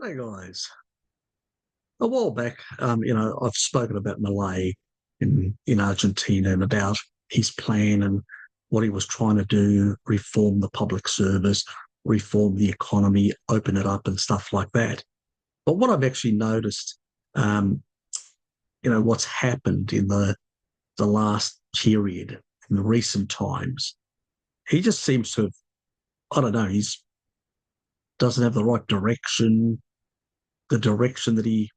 Hey guys, a while back, I've spoken about Milei in Argentina and about his plan and what he was trying to do, reform the public service, reform the economy, open it up and stuff like that. But what I've actually noticed, um, what's happened in the last period, in the recent times, he just seems to have, I don't know, he's doesn't have the right direction, the direction that he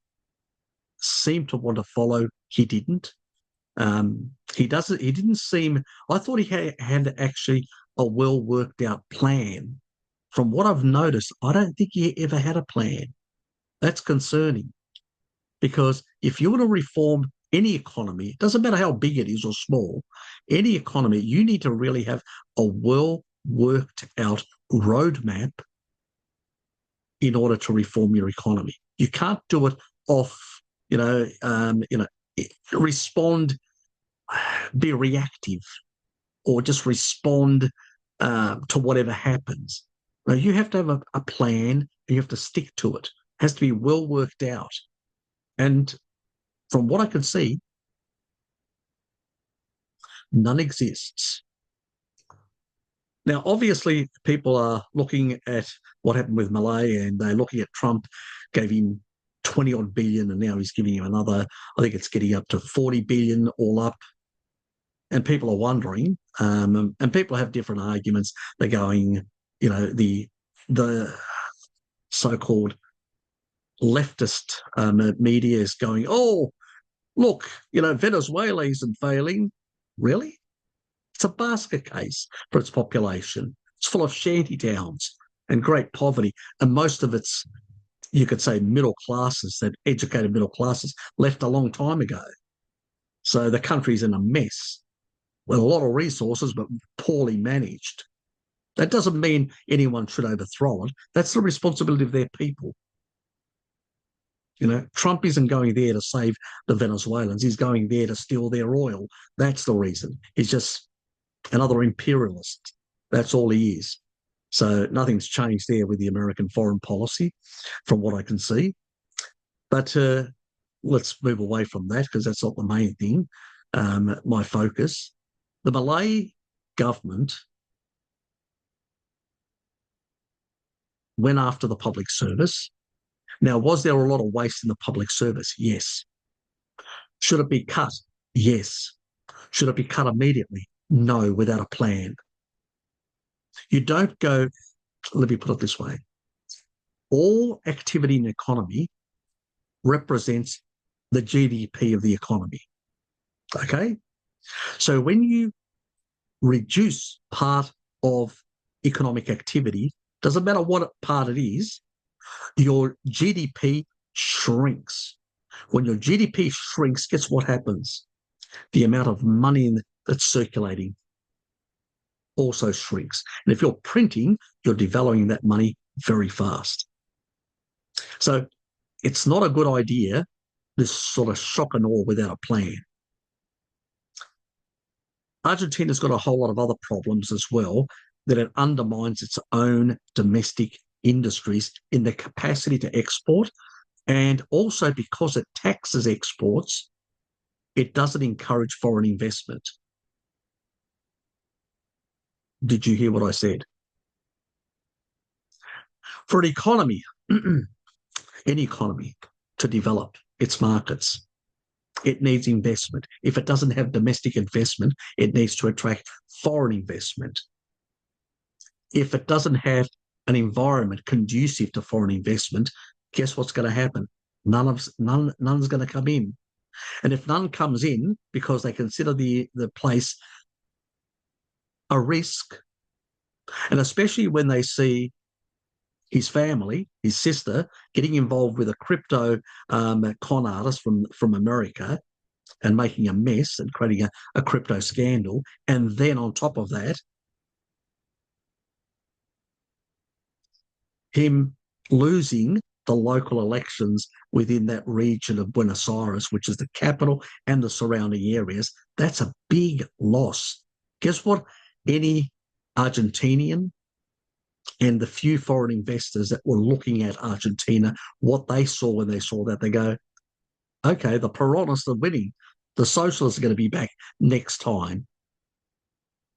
seemed to want to follow, he didn't. He doesn't. He didn't seem. I thought he had actually a well worked out plan. From what I've noticed, I don't think he ever had a plan. That's concerning because if you want to reform any economy, it doesn't matter how big it is or small, any economy, you need to really have a well worked out roadmap in order to reform your economy. You can't do it off, respond, be reactive, or just respond to whatever happens. Now, you have to have a plan and you have to stick to it. It has to be well worked out. And from what I can see, none exists. Now, obviously, people are looking at what happened with Malay and they're looking at Trump gave him 20 odd billion and now he's giving him another, I think it's getting up to 40 billion all up. And people are wondering, and people have different arguments. They're going, the so-called leftist media is going, oh, look, Venezuela isn't failing. Really? It's a basket case for its population. It's full of shanty towns and great poverty. And most of it's, you could say, middle classes, that educated middle classes left a long time ago. So the country's in a mess with a lot of resources, but poorly managed. That doesn't mean anyone should overthrow it. That's the responsibility of their people. Trump isn't going there to save the Venezuelans. He's going there to steal their oil. That's the reason. He's just another imperialist. That's all he is. So nothing's changed there with the American foreign policy, from what I can see. But let's move away from that because that's not the main thing. My focus. The Malay government went after the public service. Now, was there a lot of waste in the public service? Yes. Should it be cut? Yes. Should it be cut immediately? No, without a plan. You don't go, let me put it this way. All activity in the economy represents the GDP of the economy. Okay? So when you reduce part of economic activity, doesn't matter what part it is, your GDP shrinks. When your GDP shrinks, guess what happens? The amount of money that's circulating also shrinks. And if you're printing, you're devaluing that money very fast. So it's not a good idea, this sort of shock and awe without a plan. Argentina's got a whole lot of other problems as well, that it undermines its own domestic industries in the capacity to export. And also because it taxes exports, it doesn't encourage foreign investment. Did you hear what I said? For an economy, any economy, to develop its markets, it needs investment. If it doesn't have domestic investment, it needs to attract foreign investment. If it doesn't have an environment conducive to foreign investment, guess what's going to happen? None's going to come in. And if none comes in because they consider the place a risk, and especially when they see his family, his sister, getting involved with a crypto con artist from America and making a mess and creating a crypto scandal, and then on top of that, him losing the local elections within that region of Buenos Aires, which is the capital and the surrounding areas, that's a big loss. Guess what? Any Argentinian And the few foreign investors that were looking at Argentina, what they saw when they saw that, they go, okay, the Peronists are winning. The socialists are going to be back next time.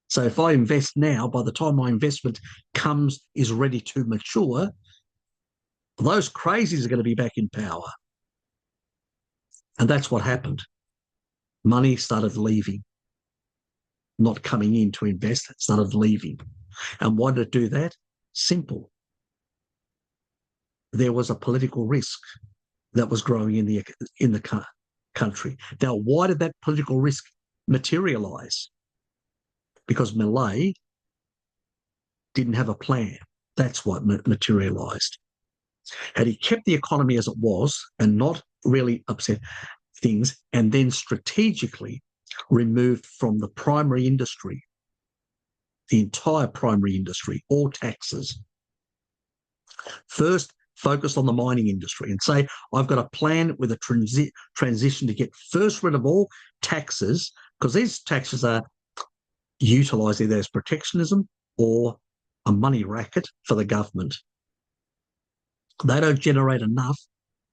So if I invest now, by the time my investment is ready to mature, those crazies are going to be back in power. And that's what happened. Money started leaving, not coming in to invest, it started leaving. And why did it do that? Simple. There was a political risk that was growing in the country. Now, why did that political risk materialize? Because Milei didn't have a plan. That's what materialized. Had he kept the economy as it was and not really upset things, and then strategically removed from the primary industry, the entire primary industry, all taxes, first focus on the mining industry and say, I've got a plan with a transition to get first rid of all taxes, because these taxes are utilised either as protectionism or a money racket for the government. They don't generate enough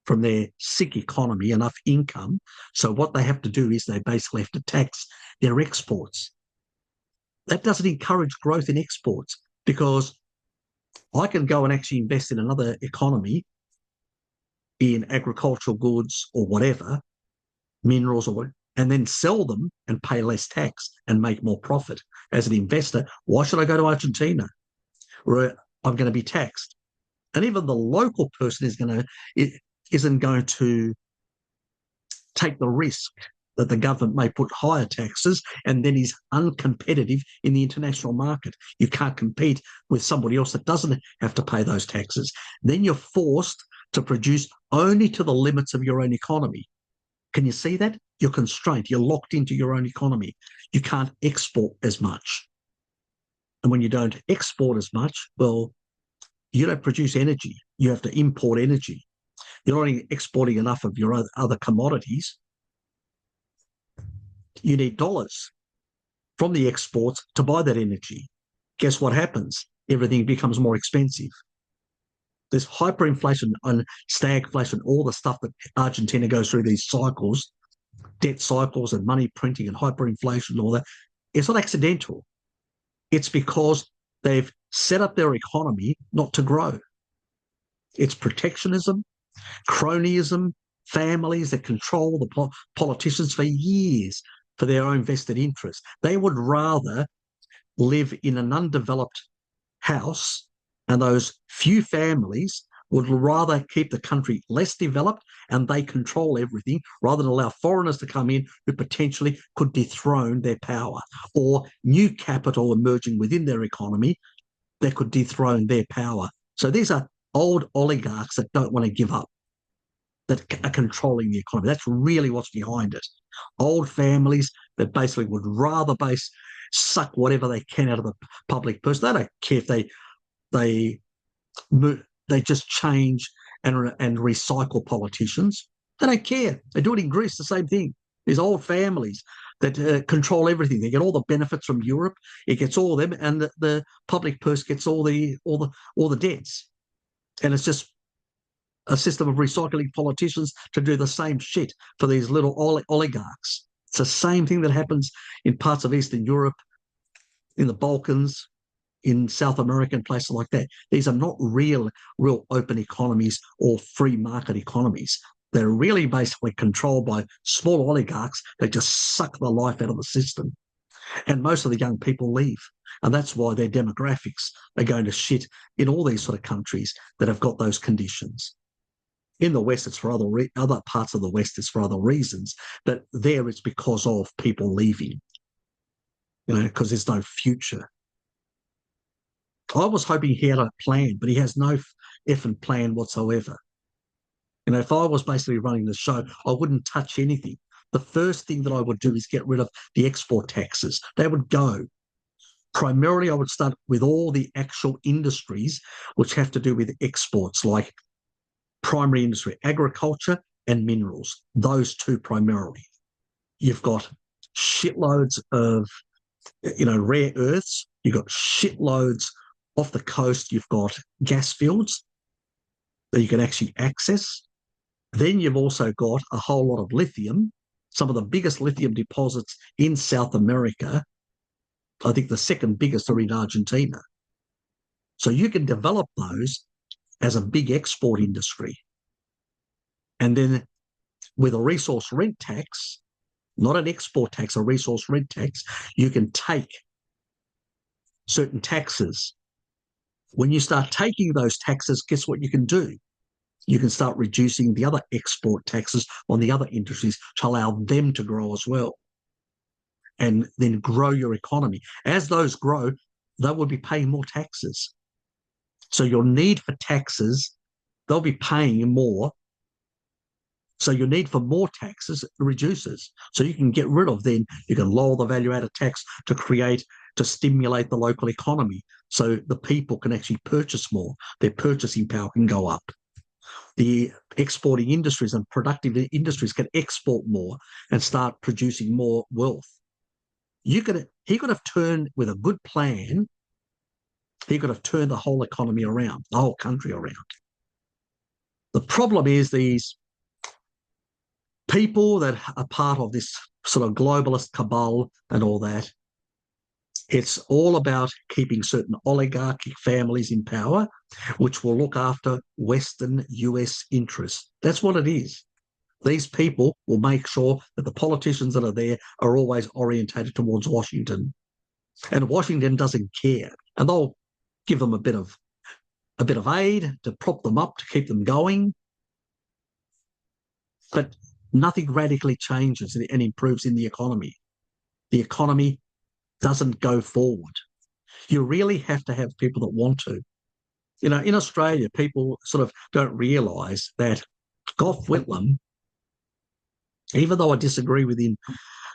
from their sick economy, enough income. So what they have to do is they basically have to tax their exports. That doesn't encourage growth in exports, because I can go and actually invest in another economy, in agricultural goods or whatever, minerals or whatever, and then sell them and pay less tax and make more profit. As an investor, why should I go to Argentina where I'm going to be taxed? And even the local person isn't going to take the risk that the government may put higher taxes and then is uncompetitive in the international market. You can't compete with somebody else that doesn't have to pay those taxes. Then you're forced to produce only to the limits of your own economy. Can you see that? You're constrained. You're locked into your own economy. You can't export as much. And when you don't export as much, well, you don't produce energy. You have to import energy. You're not exporting enough of your other commodities. You need dollars from the exports to buy that energy. Guess what happens? Everything becomes more expensive. There's hyperinflation and stagflation, all the stuff that Argentina goes through, these cycles, debt cycles and money printing and hyperinflation and all that. It's not accidental. It's because they've set up their economy not to grow. It's protectionism, cronyism, families that control the politicians for years for their own vested interest. They would rather live in an undeveloped house, and those few families would rather keep the country less developed and they control everything rather than allow foreigners to come in who potentially could dethrone their power, or new capital emerging within their economy that could dethrone their power. So these are old oligarchs that don't want to give up, that are controlling the economy. That's really what's behind it. Old families that basically would rather suck whatever they can out of the public purse. They don't care if they just change and recycle politicians. They don't care. They do it in Greece, the same thing. There's old families that control everything. They get all the benefits from Europe. It gets all of them, and the public purse gets all the debts. And it's just a system of recycling politicians to do the same shit for these little oligarchs. It's the same thing that happens in parts of Eastern Europe, in the Balkans, in South America and places like that. These are not real open economies or free market economies. They're really basically controlled by small oligarchs that just suck the life out of the system. And most of the young people leave. And that's why their demographics are going to shit in all these sort of countries that have got those conditions. In the West, it's for other parts of the West, it's for other reasons. But there, it's because of people leaving, because there's no future. I was hoping he had a plan, but he has no effing plan whatsoever. If I was basically running the show, I wouldn't touch anything. The first thing that I would do is get rid of the export taxes. They would go. Primarily, I would start with all the actual industries which have to do with exports, like primary industry, agriculture and minerals. Those two primarily. You've got shitloads of, rare earths. You've got shitloads Off the coast, you've got gas fields that you can actually access. Then you've also got a whole lot of lithium, some of the biggest lithium deposits in South America. I think the second biggest are in Argentina. So you can develop those as a big export industry. And then with a resource rent tax, not an export tax, a resource rent tax, you can take certain taxes. When you start taking those taxes, guess what you can do? You can start reducing the other export taxes on the other industries to allow them to grow as well, and then grow your economy. As those grow, they will be paying more taxes. So your need for taxes, they'll be paying more. So your need for more taxes reduces. So you can get rid of, then you can lower the value added tax to stimulate the local economy. So the people can actually purchase more. Their purchasing power can go up. The exporting industries and productive industries can export more and start producing more wealth. He could have turned, with a good plan, he could have turned the whole economy around, the whole country around. The problem is these people that are part of this sort of globalist cabal and all that, it's all about keeping certain oligarchic families in power, which will look after Western US interests. That's what it is. These people will make sure that the politicians that are there are always orientated towards Washington. And Washington doesn't care. And they'll give them a bit of aid to prop them up, to keep them going. But nothing radically changes and improves in the economy. The economy doesn't go forward. You really have to have people that want to. You know, in Australia, people sort of don't realise that Gough Whitlam, even though I disagree with him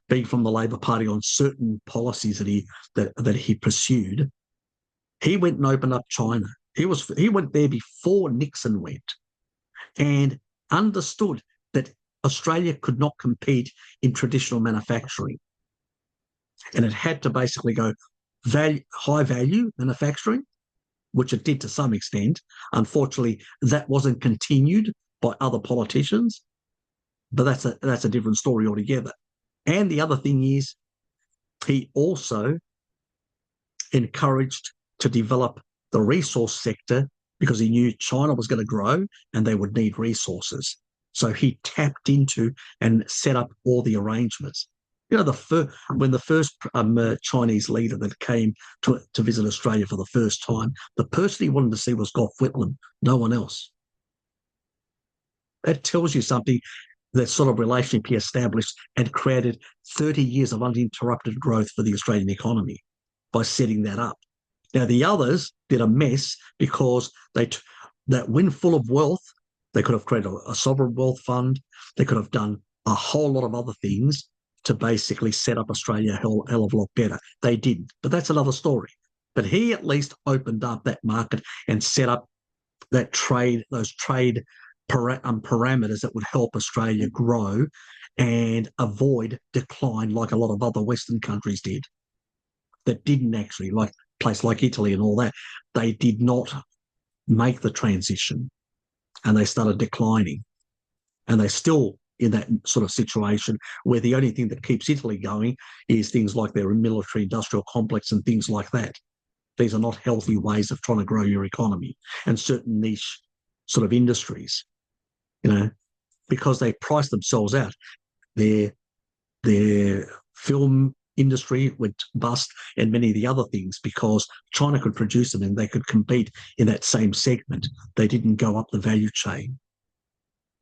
being from the Labor Party on certain policies that he pursued, he went and opened up China. He went there before Nixon went, and understood that Australia could not compete in traditional manufacturing. And it had to basically go high value manufacturing, which it did to some extent. Unfortunately, that wasn't continued by other politicians, but that's a different story altogether. And the other thing is, he also encouraged to develop the resource sector because he knew China was going to grow and they would need resources. So he tapped into and set up all the arrangements. You know, when the first Chinese leader that came to visit Australia for the first time, the person he wanted to see was Gough Whitlam, no one else. That tells you something, that sort of relationship he established and created 30 years of uninterrupted growth for the Australian economy by setting that up. Now, the others did a mess because that windfall of wealth, they could have created a sovereign wealth fund. They could have done a whole lot of other things to basically set up Australia a hell of a lot better. They didn't, but that's another story. But he at least opened up that market and set up that those trade parameters that would help Australia grow and avoid decline like a lot of other Western countries did. That didn't actually, like a place like Italy and all that, they did not make the transition and they started declining. And they're still in that sort of situation where the only thing that keeps Italy going is things like their military industrial complex and things like that. These are not healthy ways of trying to grow your economy, and certain niche sort of industries, you know, because they price themselves out. Their film industry went bust and many of the other things because China could produce them and they could compete in that same segment. They didn't go up the value chain.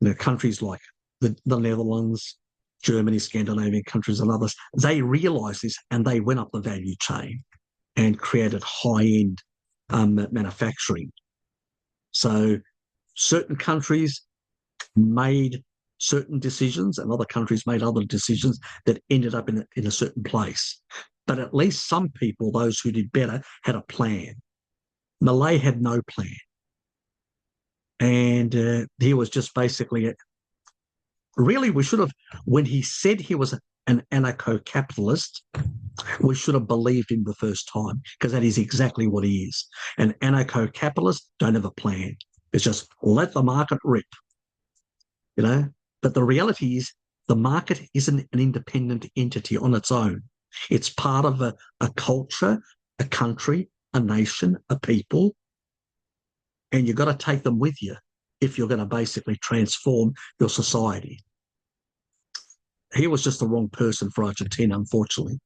You know, countries like the Netherlands, Germany, Scandinavian countries and others, they realised this and they went up the value chain and created high-end manufacturing. So certain countries made certain decisions and other countries made other decisions that ended up in a certain place. But at least some people, those who did better, had a plan. Milei had no plan. And he was just basically, really, we should have, when he said he was an anarcho-capitalist, we should have believed him the first time, because that is exactly what he is. An anarcho-capitalist don't have a plan. It's just let the market rip, you know. But the reality is the market isn't an independent entity on its own. It's part of a culture, a country, a nation, a people, and you've got to take them with you if you're going to basically transform your society. He was just the wrong person for Argentina, unfortunately.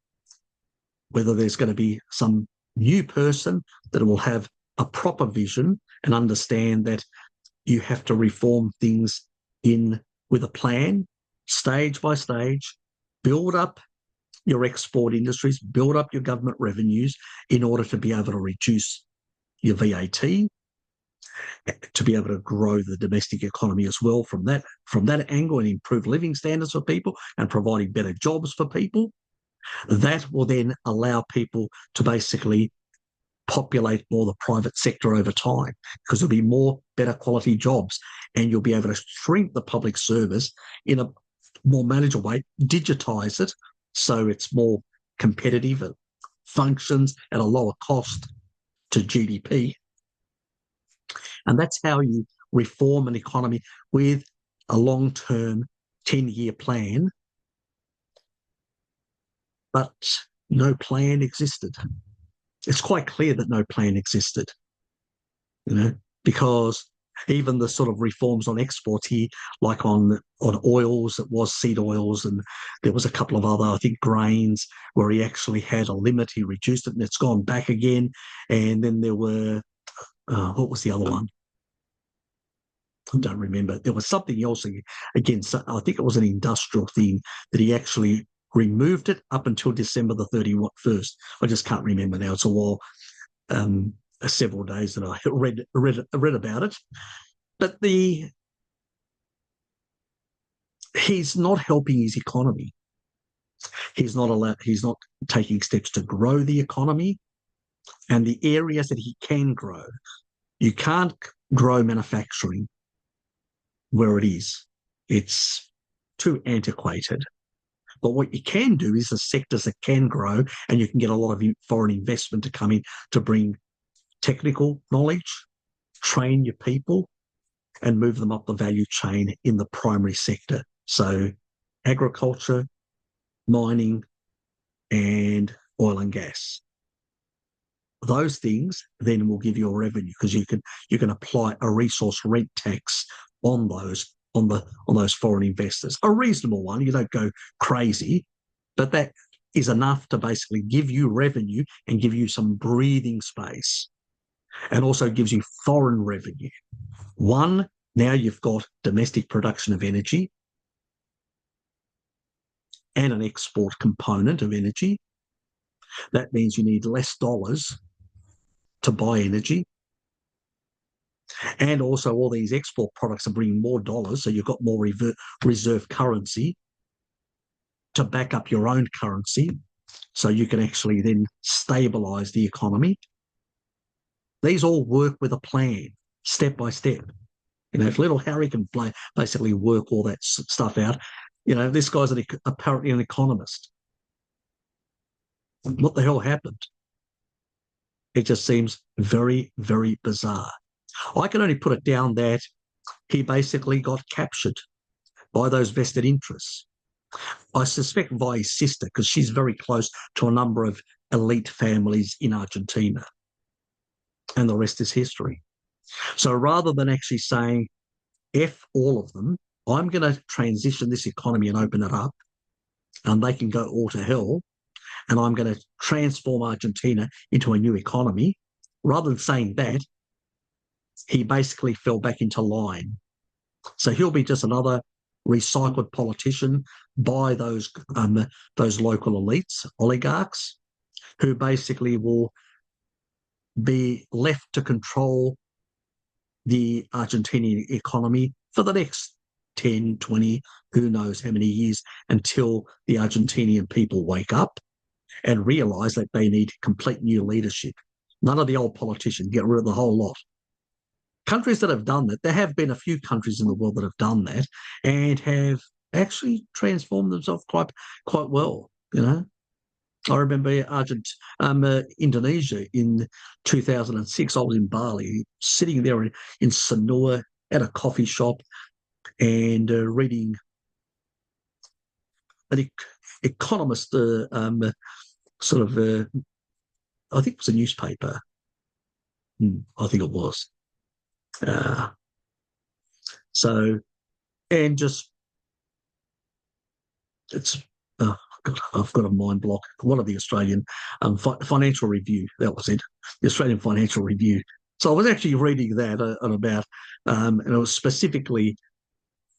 Whether there's going to be some new person that will have a proper vision and understand that you have to reform things in with a plan, stage by stage, build up your export industries, build up your government revenues in order to be able to reduce your VAT, to be able to grow the domestic economy as well from that angle, and improve living standards for people and providing better jobs for people. That will then allow people to basically populate more the private sector over time, because there'll be more better quality jobs, and you'll be able to shrink the public service in a more manageable way, digitize it so it's more competitive, it functions at a lower cost to GDP. And that's how you reform an economy with a long-term 10-year plan. But no plan existed. It's quite clear that no plan existed, because even the sort of reforms on exports here, like on oils, it was seed oils, and there was a couple of other, I think, grains, where he actually had a limit. He reduced it and it's gone back again. And then there were, what was the other one? I don't remember. There was something else again. So I think it was an industrial thing that he actually removed it up until December the 31st. I just can't remember now. It's a while, several days that I read about it. But he's not helping his economy. He's not taking steps to grow the economy, and the areas that he can grow. You can't grow manufacturing where it is. It's too antiquated. But what you can do is the sectors that can grow, and you can get a lot of foreign investment to come in to bring technical knowledge, train your people, and move them up the value chain in the primary sector. So agriculture, mining, and oil and gas. Those things then will give you a revenue, because you can apply a resource rent tax on those foreign investors. A reasonable one. You don't go crazy, but that is enough to basically give you revenue and give you some breathing space, and also gives you foreign revenue. One, now you've got domestic production of energy and an export component of energy. That means you need less dollars to buy energy. And also all these export products are bringing more dollars, so you've got more reserve currency to back up your own currency, so you can actually then stabilise the economy. These all work with a plan, step by step. If little Harry can basically work all that stuff out, this guy's apparently an economist. What the hell happened? It just seems very, very bizarre. I can only put it down that he basically got captured by those vested interests. I suspect by his sister, because she's very close to a number of elite families in Argentina. And the rest is history. So rather than actually saying, F all of them, I'm going to transition this economy and open it up, and they can go all to hell, and I'm going to transform Argentina into a new economy. Rather than saying that, he basically fell back into line. So he'll be just another recycled politician by those local elites, oligarchs, who basically will be left to control the Argentinian economy for the next 10, 20, who knows how many years, until the Argentinian people wake up and realise that they need complete new leadership. None of the old politicians, get rid of the whole lot. Countries that have done that, there have been a few countries in the world that have done that and have actually transformed themselves quite well. I remember Indonesia in 2006. I was in Bali, sitting there in Sanur at a coffee shop and reading an economist, sort of, I think it was a newspaper. I think it was. Uh, so, and just, it's, oh God, I've got a mind block. One of the Australian Financial Review, that was it, the Australian Financial Review. So I was actually reading that and I was specifically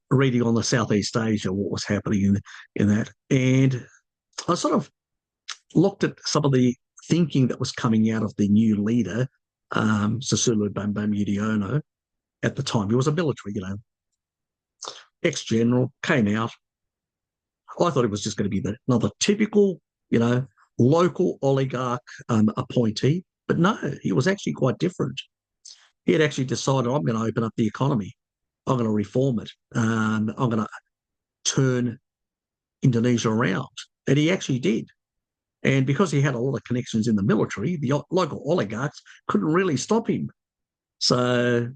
reading on the Southeast Asia, what was happening in that. And I sort of looked at some of the thinking that was coming out of the new leader, Susulu Bambam Yudhoyono, at the time. He was a military, ex-general, came out. I thought it was just going to be another typical, local oligarch appointee. But no, he was actually quite different. He had actually decided, I'm going to open up the economy. I'm going to reform it. I'm going to turn Indonesia around. And he actually did. And because he had a lot of connections in the military, the local oligarchs couldn't really stop him. So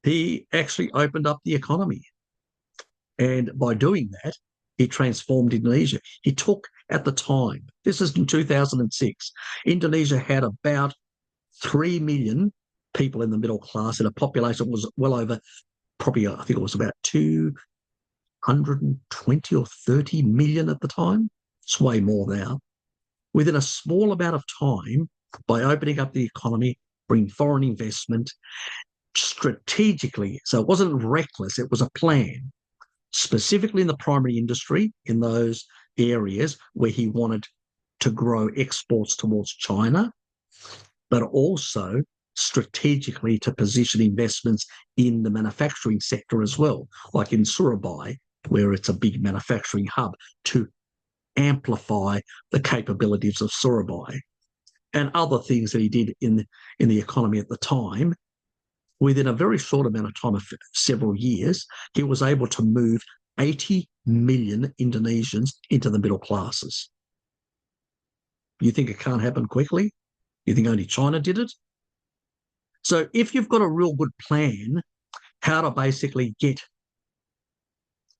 he actually opened up the economy. And by doing that, he transformed Indonesia. He took, at the time, this is in 2006, Indonesia had about 3 million people in the middle class, and a population was well over, probably, I think it was about 220 or 30 million at the time. It's way more now. Within a small amount of time, by opening up the economy, bringing foreign investment strategically, so it wasn't reckless, it was a plan, specifically in the primary industry, in those areas where he wanted to grow exports towards China, but also strategically to position investments in the manufacturing sector as well, like in Surabaya, where it's a big manufacturing hub, to amplify the capabilities of Surabaya, and other things that he did in the economy at the time. Within a very short amount of time, of several years, he was able to move 80 million Indonesians into the middle classes. You think it can't happen quickly? You think only China did it? So if you've got a real good plan how to basically get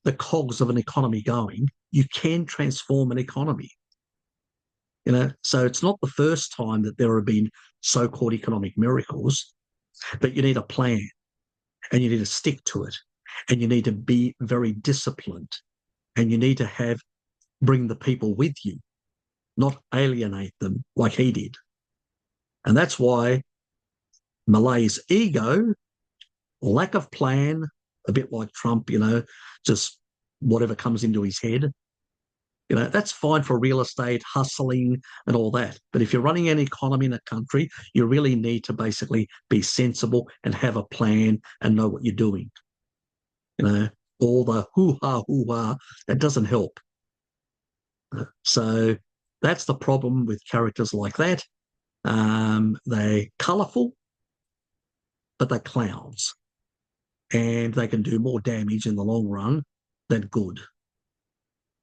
the cogs of an economy going, you can transform an economy. So it's not the first time that there have been so-called economic miracles, but you need a plan and you need to stick to it, and you need to be very disciplined, and you need to bring the people with you, not alienate them like he did. And that's why Milei's ego, lack of plan, a bit like Trump, just whatever comes into his head, that's fine for real estate, hustling and all that. But if you're running an economy in a country, you really need to basically be sensible and have a plan and know what you're doing. All the hoo-ha, that doesn't help. So that's the problem with characters like that. They're colourful, but they're clowns. And they can do more damage in the long run than good.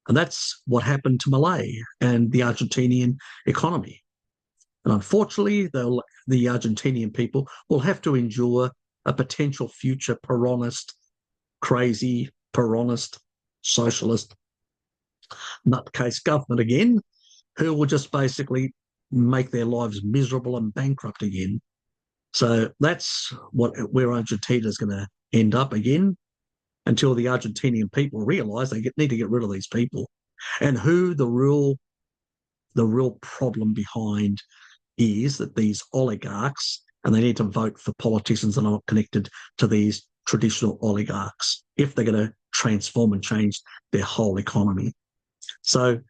And that's what happened to Milei and the Argentinian economy. And unfortunately, the Argentinian people will have to endure a potential future Peronist, crazy Peronist, socialist, nutcase government again, who will just basically make their lives miserable and bankrupt again. So that's where Argentina is going to end up again, until the Argentinian people realise they need to get rid of these people, and who the real problem behind is that these oligarchs, and they need to vote for politicians that are not connected to these traditional oligarchs if they're going to transform and change their whole economy. So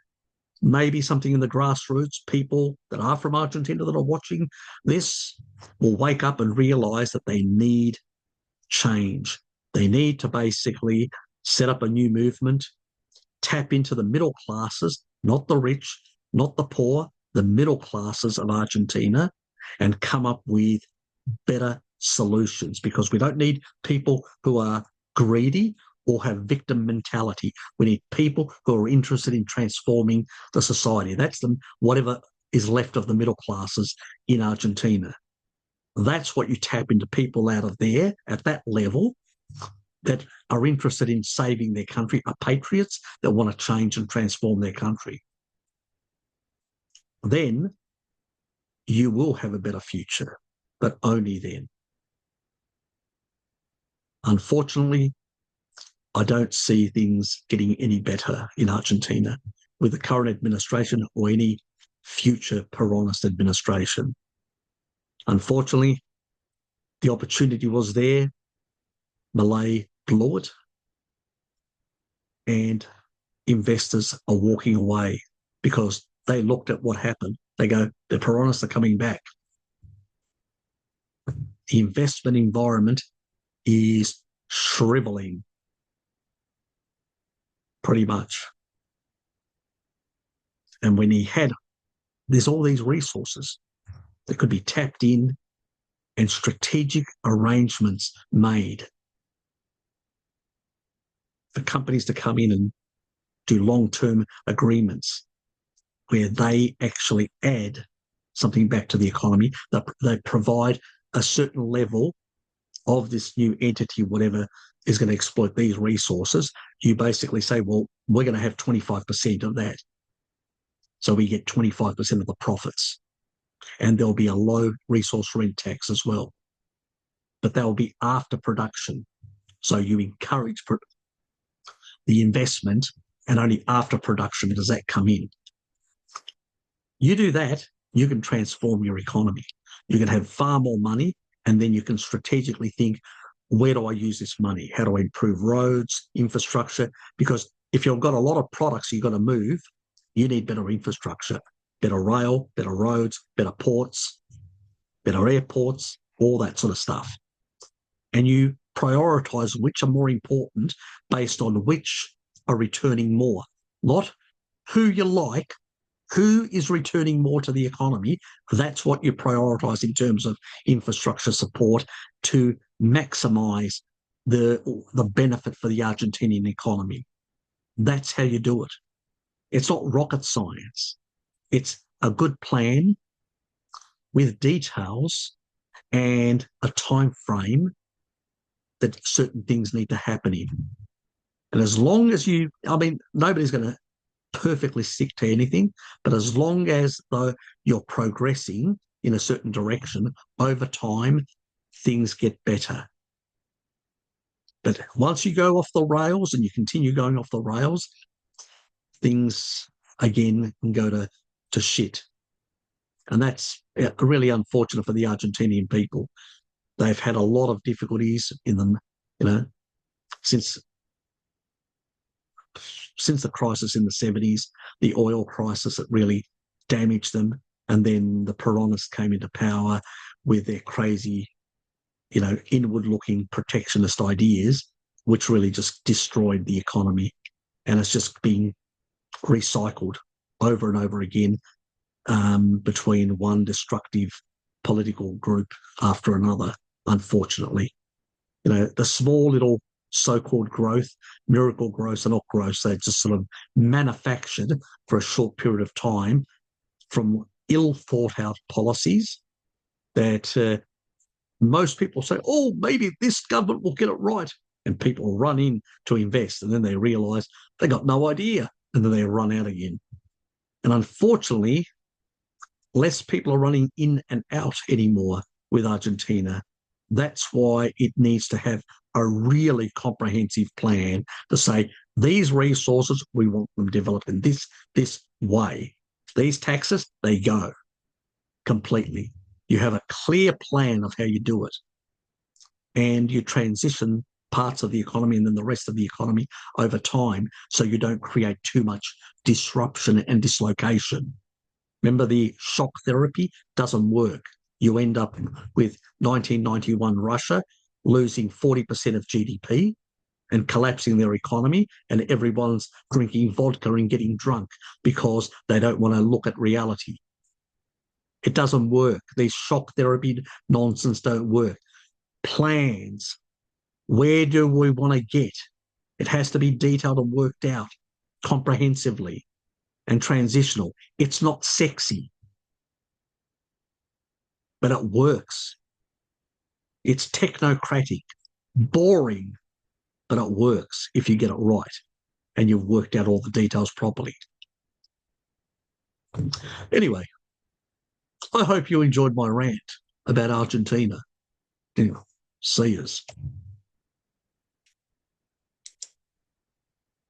maybe something in the grassroots, people that are from Argentina that are watching this will wake up and realise that they need change. They need to basically set up a new movement, tap into the middle classes, not the rich, not the poor, the middle classes of Argentina, and come up with better solutions, because we don't need people who are greedy or have victim mentality. We need people who are interested in transforming the society. That's whatever is left of the middle classes in Argentina. That's what you tap into, people out of there at that level that are interested in saving their country, are patriots that want to change and transform their country. Then you will have a better future, but only then. Unfortunately, I don't see things getting any better in Argentina with the current administration or any future Peronist administration. Unfortunately, the opportunity was there. Milei blew it, and investors are walking away because they looked at what happened. They go, the Peronists are coming back. The investment environment is shriveling, pretty much. And when there's all these resources that could be tapped in and strategic arrangements made for companies to come in and do long-term agreements where they actually add something back to the economy. They provide a certain level of this new entity, whatever is going to exploit these resources. You basically say, well, we're going to have 25% of that. So we get 25% of the profits. And there'll be a low resource rent tax as well. But that will be after production. So you encourage the investment, and only after production does that come in. You do that, you can transform your economy. You can have far more money, and then you can strategically think, where do I use this money? How do I improve roads, infrastructure? Because if you've got a lot of products you've got to move, you need better infrastructure, better rail, better roads, better ports, better airports, all that sort of stuff. And you prioritize which are more important based on which are returning more. Not who you like, who is returning more to the economy. That's what you prioritize in terms of infrastructure support to maximize the benefit for the Argentinian economy. That's how you do it. It's not rocket science. It's a good plan with details and a time frame that certain things need to happen in. And as long as nobody's going to perfectly stick to anything, but as long as though you're progressing in a certain direction, over time, things get better. But once you go off the rails and you continue going off the rails, things again can go to shit. And that's really unfortunate for the Argentinian people. They've had a lot of difficulties in them, since the crisis in the 70s, the oil crisis that really damaged them. And then the Peronists came into power with their crazy, inward-looking protectionist ideas, which really just destroyed the economy. And it's just being recycled over and over again between one destructive political group after another, unfortunately. The small little so-called growth, miracle growth, and not growth, they're just sort of manufactured for a short period of time from ill-thought-out policies that most people say, oh, maybe this government will get it right. And people run in to invest, and then they realise they got no idea, and then they run out again. And unfortunately, less people are running in and out anymore with Argentina. That's why it needs to have a really comprehensive plan to say, these resources, we want them developed in this way. These taxes, they go completely. You have a clear plan of how you do it. And you transition parts of the economy and then the rest of the economy over time so you don't create too much disruption and dislocation. Remember, the shock therapy doesn't work. You end up with 1991 Russia losing 40% of GDP and collapsing their economy, and everyone's drinking vodka and getting drunk because they don't want to look at reality. It doesn't work. These shock therapy nonsense don't work. Plans. Where do we want to get? It has to be detailed and worked out comprehensively and transitional. It's not sexy, but it works. It's technocratic, boring, but it works if you get it right and you've worked out all the details properly. Anyway, I hope you enjoyed my rant about Argentina. Anyway, see yous.